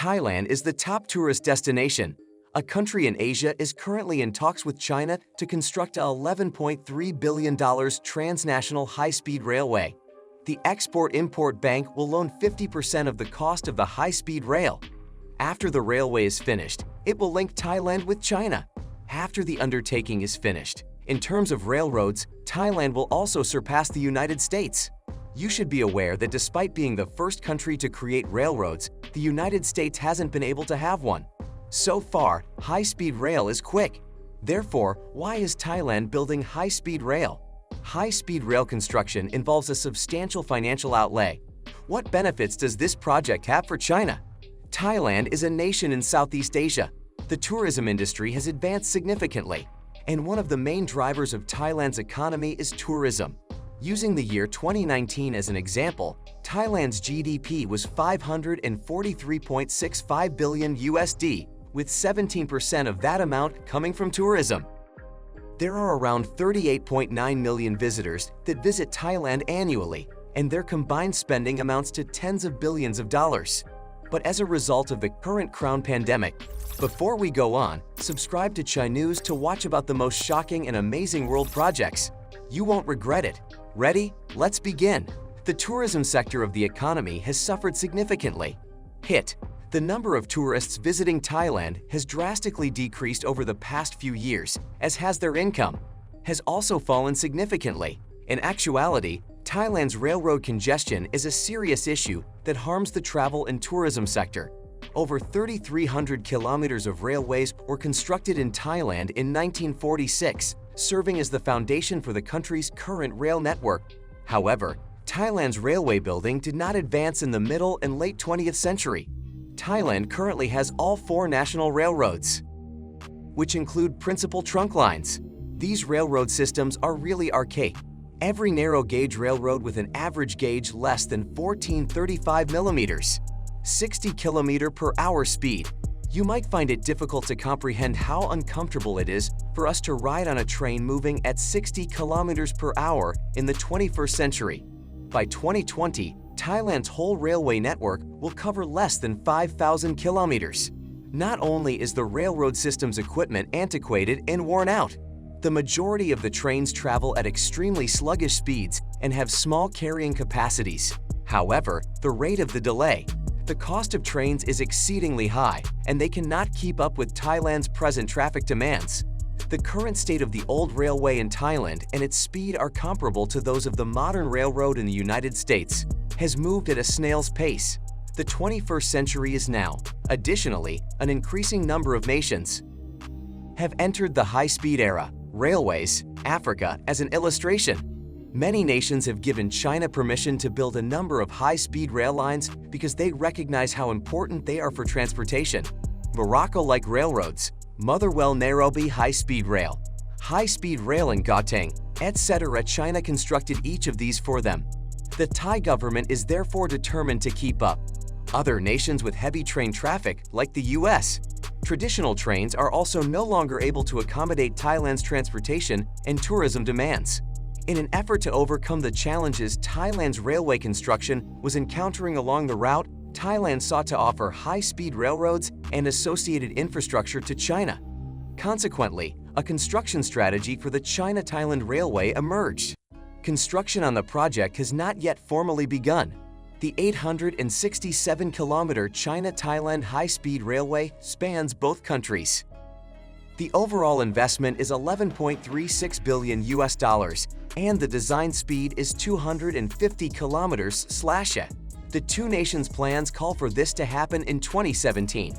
Thailand is the top tourist destination. A country in Asia is currently in talks with China to construct a $11.3 billion transnational high-speed railway. The Export-Import Bank will loan 50% of the cost of the high-speed rail. After the railway is finished, it will link Thailand with China. After the undertaking is finished, in terms of railroads, Thailand will also surpass the United States. You should be aware that despite being the first country to create railroads, the United States hasn't been able to have one. So far, high-speed rail is quick. Therefore, why is Thailand building high-speed rail? High-speed rail construction involves a substantial financial outlay. What benefits does this project have for China? Thailand is a nation in Southeast Asia. The tourism industry has advanced significantly, and one of the main drivers of Thailand's economy is tourism. Using the year 2019 as an example, Thailand's GDP was $543.65 billion USD, with 17% of that amount coming from tourism. There are around 38.9 million visitors that visit Thailand annually, and their combined spending amounts to tens of billions of dollars. But as a result of the current crown pandemic, before we go on, subscribe to China News to watch about the most shocking and amazing world projects. You won't regret it. Ready? Let's begin. The tourism sector of the economy has suffered significantly. Hit. The number of tourists visiting Thailand has drastically decreased over the past few years, as has their income. Has also fallen significantly. In actuality, Thailand's railroad congestion is a serious issue that harms the travel and tourism sector. Over 3,300 kilometers of railways were constructed in Thailand in 1946, serving as the foundation for the country's current rail network. However, Thailand's railway building did not advance in the middle and late 20th century. Thailand currently has all 4 national railroads, which include principal trunk lines. These railroad systems are really archaic. Every narrow-gauge railroad with an average gauge less than 1435 millimeters, 60 km/h speed. You might find it difficult to comprehend how uncomfortable it is for us to ride on a train moving at 60 km/h in the 21st century. By 2020, Thailand's whole railway network will cover less than 5,000 kilometers. Not only is the railroad system's equipment antiquated and worn out, the majority of the trains travel at extremely sluggish speeds and have small carrying capacities. However, the rate of the delay, the cost of trains is exceedingly high, and they cannot keep up with Thailand's present traffic demands. The current state of the old railway in Thailand and its speed are comparable to those of the modern railroad in the United States, has moved at a snail's pace. The 21st century is now. Additionally, an increasing number of nations have entered the high-speed era. Railways, Africa as an illustration. Many nations have given China permission to build a number of high-speed rail lines because they recognize how important they are for transportation. Morocco-like railroads, Motherwell Nairobi high-speed rail, high-speed rail in Gauteng, etc. China constructed each of these for them. The Thai government is therefore determined to keep up. Other nations with heavy train traffic, like the US, traditional trains are also no longer able to accommodate Thailand's transportation and tourism demands. In an effort to overcome the challenges Thailand's railway construction was encountering along the route, Thailand sought to offer high-speed railroads and associated infrastructure to China. Consequently, a construction strategy for the China Thailand Railway emerged. Construction on the project has not yet formally begun. The 867-kilometer China-Thailand high-speed railway spans both countries. The overall investment is $11.36 billion USD, and the design speed is 250 km/h. The two nations' plans call for this to happen in 2017.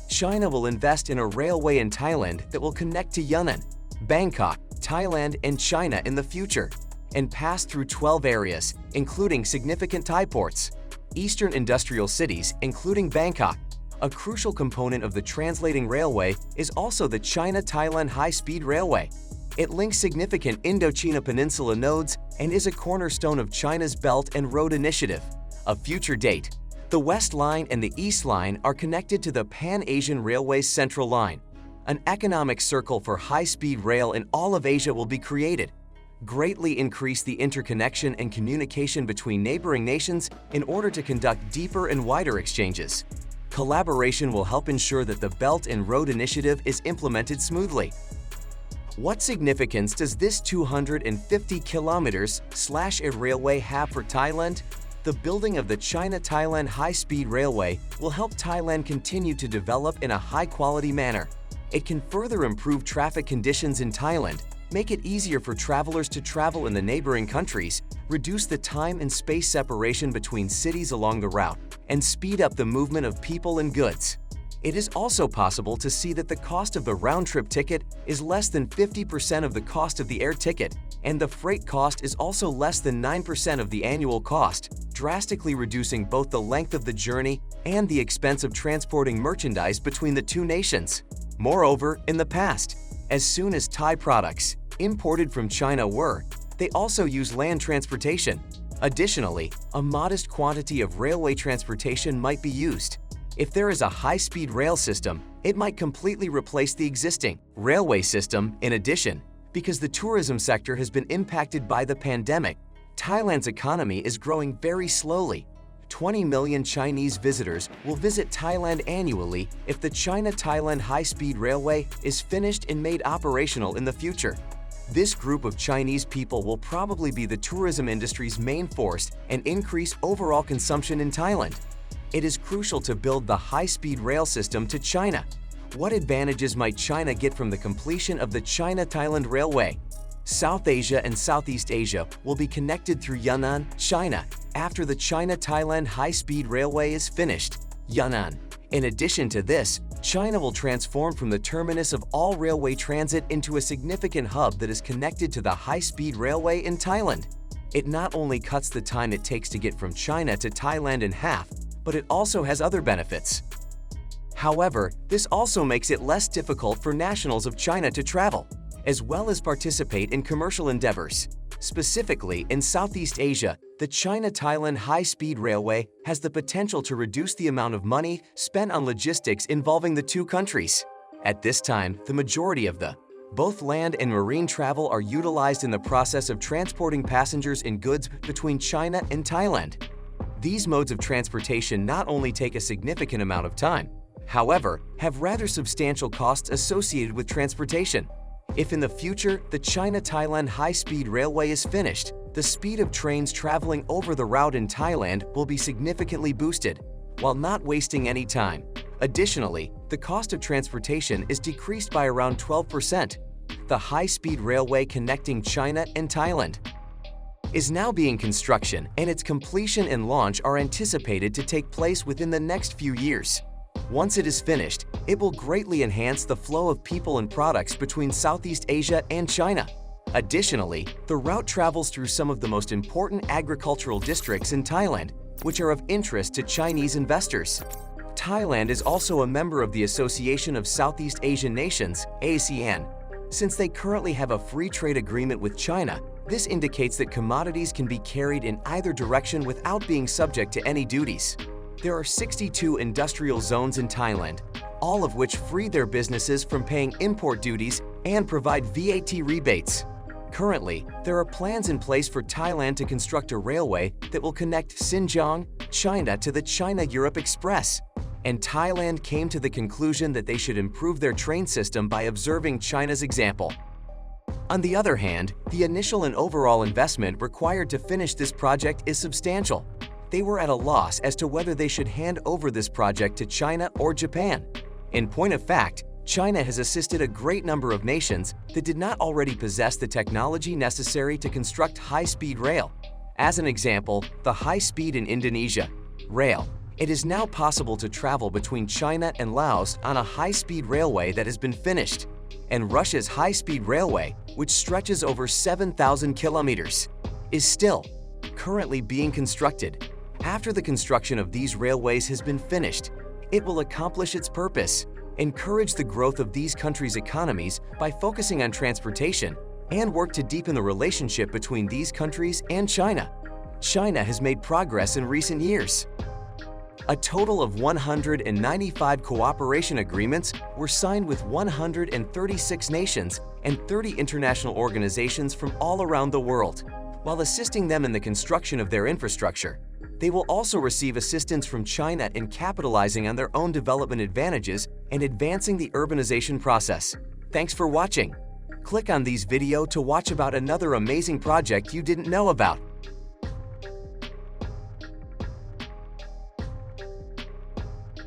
China will invest in a railway in Thailand that will connect to Yunnan, Bangkok, Thailand, and China in the future, and pass through 12 areas, including significant Thai ports, eastern industrial cities, including Bangkok. A crucial component of the translating railway is also the China-Thailand High-Speed Railway. It links significant Indochina Peninsula nodes and is a cornerstone of China's Belt and Road Initiative. A future date. The West Line and the East Line are connected to the Pan-Asian Railway's Central Line. An economic circle for high-speed rail in all of Asia will be created, greatly increase the interconnection and communication between neighboring nations in order to conduct deeper and wider exchanges. Collaboration will help ensure that the Belt and Road Initiative is implemented smoothly. What significance does this 250 kilometers/a railway have for Thailand? The building of the China Thailand high-speed railway will help Thailand continue to develop in a high-quality manner. It can further improve traffic conditions in Thailand, make it easier for travelers to travel in the neighboring countries, reduce the time and space separation between cities along the route, and speed up the movement of people and goods. It is also possible to see that the cost of the round-trip ticket is less than 50% of the cost of the air ticket, and the freight cost is also less than 9% of the annual cost, drastically reducing both the length of the journey and the expense of transporting merchandise between the two nations. Moreover, in the past, as soon as Thai products imported from China they also use land transportation. Additionally, a modest quantity of railway transportation might be used. If there is a high-speed rail system, it might completely replace the existing railway system. In addition, because the tourism sector has been impacted by the pandemic, Thailand's economy is growing very slowly. 20 million Chinese visitors will visit Thailand annually if the China Thailand high-speed railway is finished and made operational in the future. This group of Chinese people will probably be the tourism industry's main force and increase overall consumption in Thailand. It is crucial to build the high-speed rail system to China. What advantages might China get from the completion of the China-Thailand Railway? South Asia and Southeast Asia will be connected through Yunnan, China, after the China-Thailand high-speed railway is finished. Yunnan. In addition to this, China will transform from the terminus of all railway transit into a significant hub that is connected to the high-speed railway in Thailand. It not only cuts the time it takes to get from China to Thailand in half, but it also has other benefits. However, this also makes it less difficult for nationals of China to travel, as well as participate in commercial endeavors. Specifically, in Southeast Asia, the China-Thailand high-speed railway has the potential to reduce the amount of money spent on logistics involving the two countries. At this time, the majority of both land and marine travel are utilized in the process of transporting passengers and goods between China and Thailand. These modes of transportation not only take a significant amount of time, however, have rather substantial costs associated with transportation. If in the future the China-Thailand high-speed railway is finished, the speed of trains traveling over the route in Thailand will be significantly boosted, while not wasting any time. Additionally, the cost of transportation is decreased by around 12%. The high-speed railway connecting China and Thailand is now being construction, and its completion and launch are anticipated to take place within the next few years. Once it is finished, it will greatly enhance the flow of people and products between Southeast Asia and China. Additionally, the route travels through some of the most important agricultural districts in Thailand, which are of interest to Chinese investors. Thailand is also a member of the Association of Southeast Asian Nations, ASEAN. Since they currently have a free trade agreement with China, this indicates that commodities can be carried in either direction without being subject to any duties. There are 62 industrial zones in Thailand, all of which free their businesses from paying import duties and provide VAT rebates. Currently, there are plans in place for Thailand to construct a railway that will connect Xinjiang, China to the China-Europe Express. And Thailand came to the conclusion that they should improve their train system by observing China's example. On the other hand, the initial and overall investment required to finish this project is substantial. They were at a loss as to whether they should hand over this project to China or Japan. In point of fact, China has assisted a great number of nations that did not already possess the technology necessary to construct high-speed rail. As an example, the high-speed in Indonesia rail. It is now possible to travel between China and Laos on a high-speed railway that has been finished. And Russia's high-speed railway, which stretches over 7,000 kilometers, is still currently being constructed. After the construction of these railways has been finished, it will accomplish its purpose, encourage the growth of these countries' economies by focusing on transportation, and work to deepen the relationship between these countries and China. China has made progress in recent years. A total of 195 cooperation agreements were signed with 136 nations and 30 international organizations from all around the world. While assisting them in the construction of their infrastructure, They will also receive assistance from China in capitalizing on their own development advantages and advancing the urbanization process. Thanks for watching. Click on this video to watch about another amazing project you didn't know about.